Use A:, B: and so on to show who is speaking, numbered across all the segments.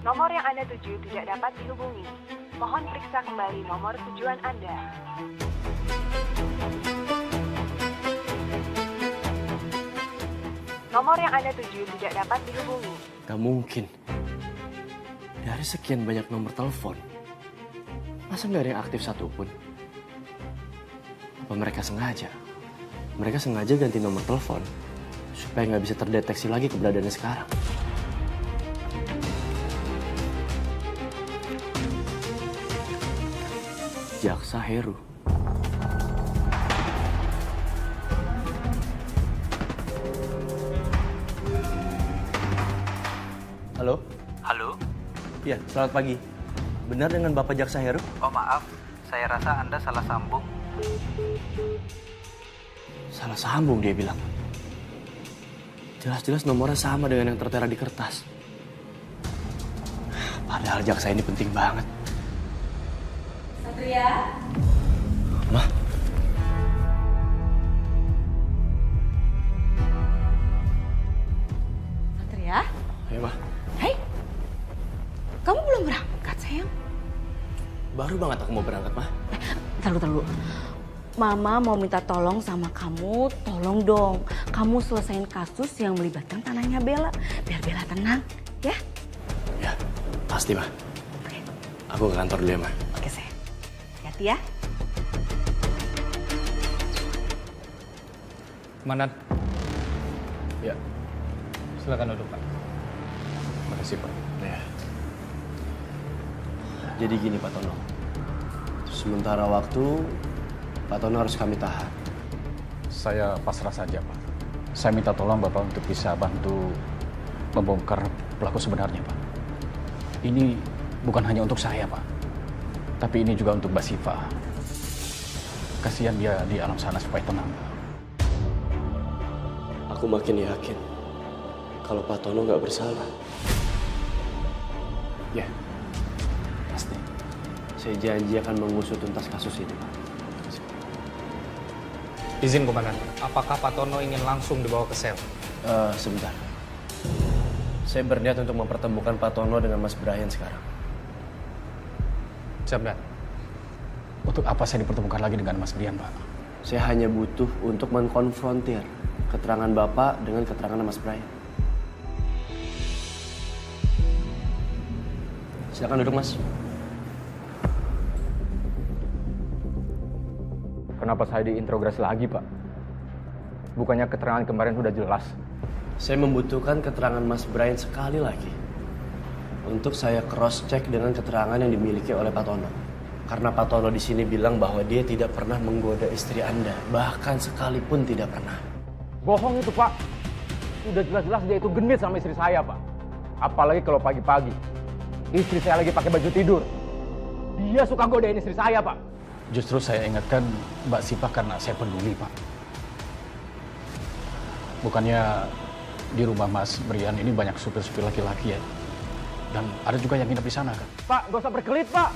A: Nomor yang Anda tuju tidak dapat dihubungi. Mohon periksa kembali nomor tujuan Anda. Nomor yang Anda tuju tidak dapat dihubungi.
B: Gak mungkin. Dari sekian banyak nomor telepon, masa nggak ada yang aktif satupun? Apa mereka sengaja? Mereka sengaja ganti nomor telepon supaya nggak bisa terdeteksi lagi keberadaannya sekarang. Jaksa Heru. Halo?
C: Halo?
B: Iya, selamat pagi. Benar dengan Bapak Jaksa Heru?
C: Oh maaf, saya rasa Anda salah sambung.
B: Salah sambung dia bilang. Jelas-jelas nomornya sama dengan yang tertera di kertas. Padahal jaksa ini penting banget.
D: Satria?
B: Mah?
D: Satria?
B: Ayo, Mah.
D: Hai, kamu belum berangkat sayang?
B: Baru banget aku mau berangkat, Mah.
D: Taruh. Mama mau minta tolong sama kamu, tolong dong. Kamu selesain kasus yang melibatkan tanahnya Bella. Biar Bella tenang, ya?
B: Ya, pasti, Mah.
D: Oke,
B: Aku ke kantor dulu ya, Mah.
D: oke sayang. Hati-hati ya.
E: Komandan,
B: Ya.
E: silakan duduk Pak. Makasih Pak.
B: Ya. Jadi gini, Pak Tono. Sementara waktu, Pak Tono harus kami tahan.
E: Saya pasrah saja Pak. Saya minta tolong Bapak untuk bisa bantu membongkar pelaku sebenarnya Pak. Ini bukan hanya untuk saya Pak, tapi ini juga untuk Mbak Siva. Kasihan dia di alam sana supaya tenang Pak.
B: Aku makin yakin kalau Pak Tono nggak bersalah. Ya, pasti. Saya janji akan mengusut tuntas kasus ini, Pak.
F: Izin Komandan, apakah Pak Tono ingin langsung dibawa ke sel?
B: Sebentar. Saya berniat untuk mempertemukan Pak Tono dengan Mas Brian sekarang.
F: Siap, Dan.
E: Untuk apa saya dipertemukan lagi dengan Mas Brian Pak?
B: Saya hanya butuh untuk mengkonfrontir keterangan Bapak dengan keterangan Mas Brian. Silakan duduk, Mas.
E: Kenapa saya diinterogasi lagi Pak? Bukannya keterangan kemarin sudah jelas?
B: Saya membutuhkan keterangan Mas Brian sekali lagi untuk saya cross check dengan keterangan yang dimiliki oleh Pak Tono. Karena Pak Tono di sini bilang bahwa dia tidak pernah menggoda istri Anda, bahkan sekalipun tidak pernah.
E: Bohong itu Pak. Udah jelas-jelas dia itu genit sama istri saya Pak. Apalagi kalau pagi-pagi istri saya lagi pakai baju tidur. Dia suka godain istri saya Pak. Justru saya ingatkan Mbak Siva karena saya peduli Pak. Bukannya di rumah Mas Brian ini banyak supir-supir laki-laki ya. Dan ada juga yang nginep di sana kan. Pak, gak usah berkelit Pak.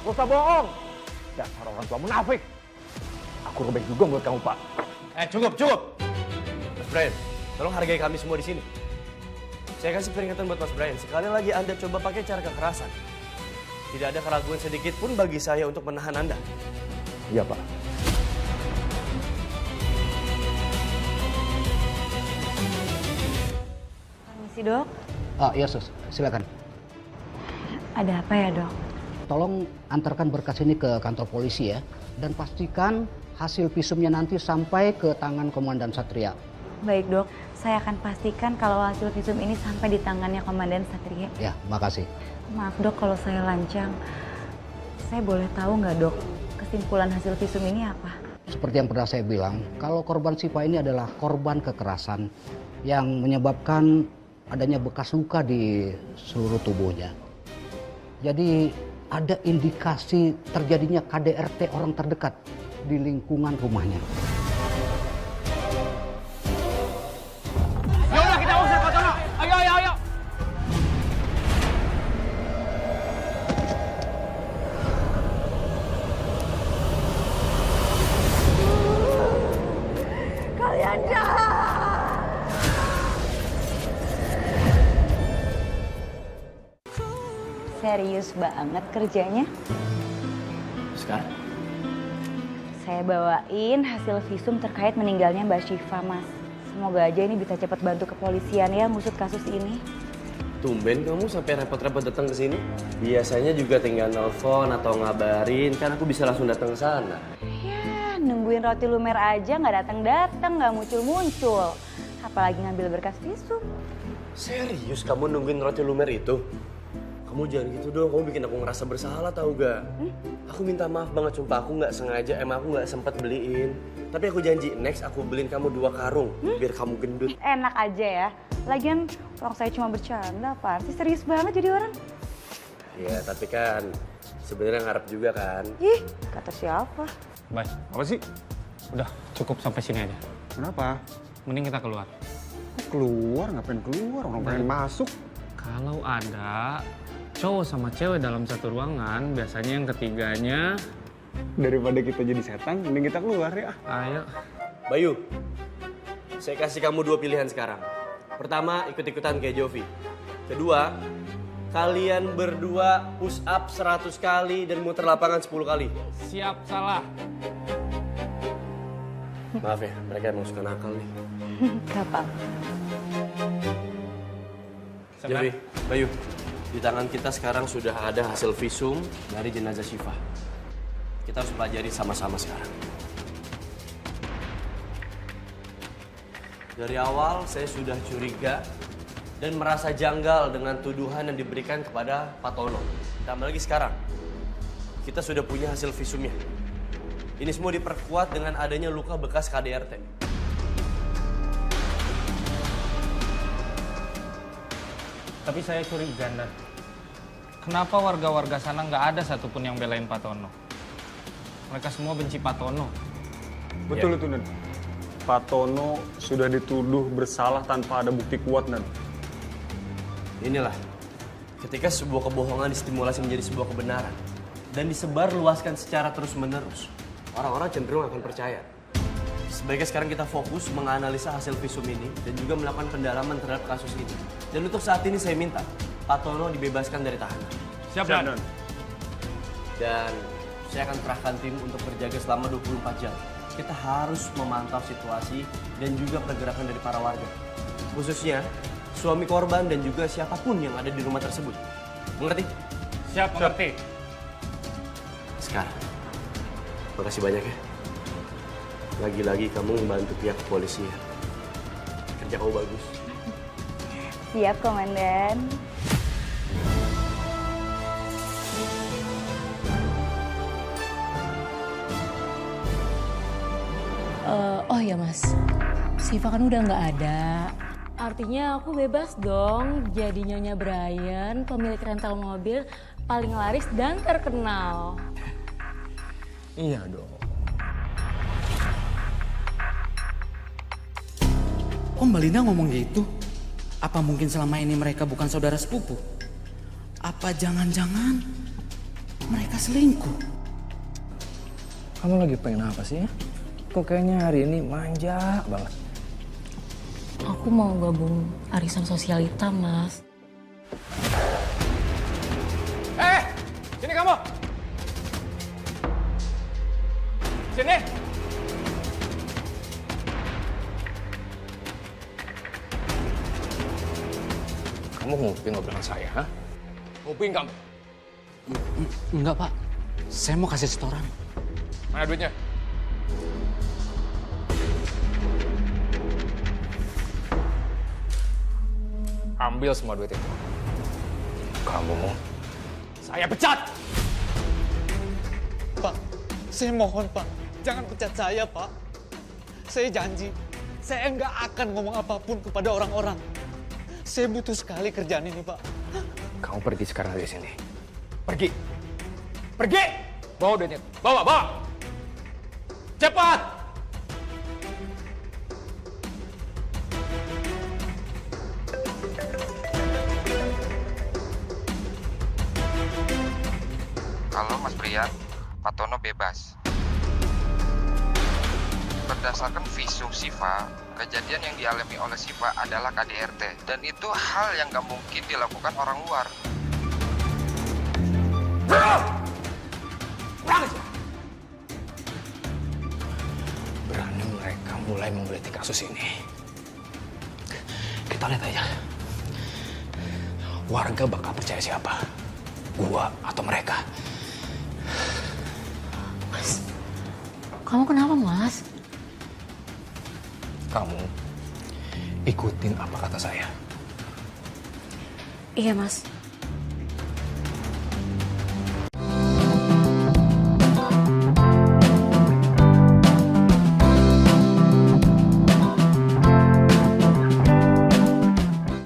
E: Gak usah bohong. Dasar orang tua munafik. Aku robek juga buat kamu Pak.
B: Cukup. Mas Brian, tolong hargai kami semua di sini. Saya kasih peringatan buat Mas Brian. Sekali lagi Anda coba pakai cara kekerasan. Tidak ada keraguan sedikit pun bagi saya untuk menahan Anda.
E: Iya Pak.
D: Permisi dok,
G: Iya sus, silakan.
D: ada apa ya dok?
G: Tolong antarkan berkas ini ke kantor polisi ya. Dan pastikan hasil visumnya nanti sampai ke tangan Komandan Satria.
D: Baik dok, saya akan pastikan kalau hasil visum ini sampai di tangannya Komandan Satria.
G: Ya, makasih.
D: Maaf dok kalau saya lancang. Saya boleh tahu nggak dok, kesimpulan hasil visum ini apa?
G: Seperti yang pernah saya bilang, kalau korban Siva ini adalah korban kekerasan yang menyebabkan adanya bekas luka di seluruh tubuhnya. Jadi ada indikasi terjadinya KDRT orang terdekat di lingkungan rumahnya.
E: Yaudah kita usir Pak Tono. Ayo.
D: Kalian jahat! serius banget kerjanya.
B: Sekarang?
D: Saya bawain hasil visum terkait meninggalnya Mbak Syifa, Mas. Semoga aja ini bisa cepat bantu kepolisian ya ngusut kasus ini.
B: Tumben kamu sampai repot-repot datang ke sini. Biasanya juga tinggal nelfon atau ngabarin, kan aku bisa langsung datang ke sana.
D: Ya, nungguin roti lumer aja nggak datang-datang, nggak muncul-muncul. Apalagi ngambil berkas visum.
B: Serius kamu nungguin roti lumer itu? Kamu jangan gitu dong, kamu bikin aku ngerasa bersalah tau gak? Aku minta maaf banget, sumpah aku nggak sengaja, emang aku nggak sempat beliin. Tapi aku janji, next aku beliin kamu 2 karung, biar kamu gendut.
D: Enak aja ya. Lagian orang saya cuma bercanda, apa sih serius banget jadi orang?
B: Ya tapi kan sebenarnya ngarep juga kan.
D: Ih, kata siapa?
F: Baik,
E: Apa sih?
F: udah cukup sampai sini aja.
E: Kenapa?
F: Mending kita keluar.
E: Keluar? Ngapain keluar? Orang pengen masuk.
F: Kalau ada cowok sama cewek dalam satu ruangan, biasanya yang ketiganya,
E: Daripada kita jadi setan, mending kita keluar ya.
F: ayo.
B: Bayu, saya kasih kamu 2 pilihan sekarang. Pertama, ikut-ikutan kayak Jovi. Kedua, kalian berdua push up 100 kali dan muter lapangan 10 kali.
F: Siap, salah.
B: Maaf ya, mereka emang suka nakal nih.
D: Gak apa.
B: Jovi, Bayu, di tangan kita sekarang sudah ada hasil visum dari jenazah Syifa. Kita harus pelajari sama-sama sekarang. Dari awal saya sudah curiga dan merasa janggal dengan tuduhan yang diberikan kepada Pak Tono. Tambah lagi sekarang, kita sudah punya hasil visumnya. Ini semua diperkuat dengan adanya luka bekas KDRT.
F: Tapi saya curiga, Ndan. Kenapa warga-warga sana nggak ada satupun yang belain Pak Tono? Mereka semua benci Pak Tono.
E: Betul itu, Nan. Pak Tono sudah dituduh bersalah tanpa ada bukti kuat, Nan.
B: Inilah, ketika sebuah kebohongan distimulasi menjadi sebuah kebenaran dan disebar luaskan secara terus-menerus, orang-orang cenderung akan percaya. Sebaiknya sekarang kita fokus menganalisa hasil visum ini dan juga melakukan pendalaman terhadap kasus ini. Dan untuk saat ini saya minta Pak Tono dibebaskan dari tahanan.
F: Siap, Dan.
B: Dan saya akan kerahkan tim untuk berjaga selama 24 jam. Kita harus memantau situasi dan juga pergerakan dari para warga. Khususnya suami korban dan juga siapapun yang ada di rumah tersebut. Mengerti?
F: Siap, mengerti.
B: Sekarang, makasih banyak ya. Lagi-lagi kamu membantu pihak kepolisian. Kerja kamu bagus.
D: Siap, Komandan.
H: Oh ya Mas, Syifa kan udah nggak ada. Artinya aku bebas dong jadi Nyonya Brian, pemilik rental mobil paling laris dan terkenal.
I: Iya dong. Kok Mbak Lina ngomong gitu? Apa mungkin selama ini mereka bukan saudara sepupu? Apa jangan-jangan mereka selingkuh?
J: Kamu lagi pengen apa sih? Kok kayaknya hari ini manja banget.
H: Aku mau gabung arisan sosialita, Mas.
F: Sini kamu. Sini.
J: Kamu nguping ngobrolan saya, ha? Nguping kamu?
I: Enggak Pak, saya mau kasih setoran.
J: Mana duitnya? Ambil semua duit itu. Kamu, saya pecat!
K: Pak, saya mohon Pak, jangan pecat saya Pak. Saya janji, saya nggak akan ngomong apapun kepada orang-orang. Saya butuh sekali kerjaan ini Pak.
J: Kamu pergi sekarang dari sini. Pergi! Pergi! Bawa duitnya. Bawa, bawa! Cepat!
L: Halo Mas Brian, Pak Tono bebas. Berdasarkan visum Syifa, kejadian yang dialami oleh Syifa adalah KDRT. Dan itu hal yang gak mungkin dilakukan orang luar.
J: Kurang aja. Berani mereka mulai menggelitik kasus ini. Kita lihat aja. Warga bakal percaya siapa? Gua atau mereka?
H: Mas, kamu kenapa, Mas?
J: Kamu ikutin apa kata saya.
H: Iya, Mas.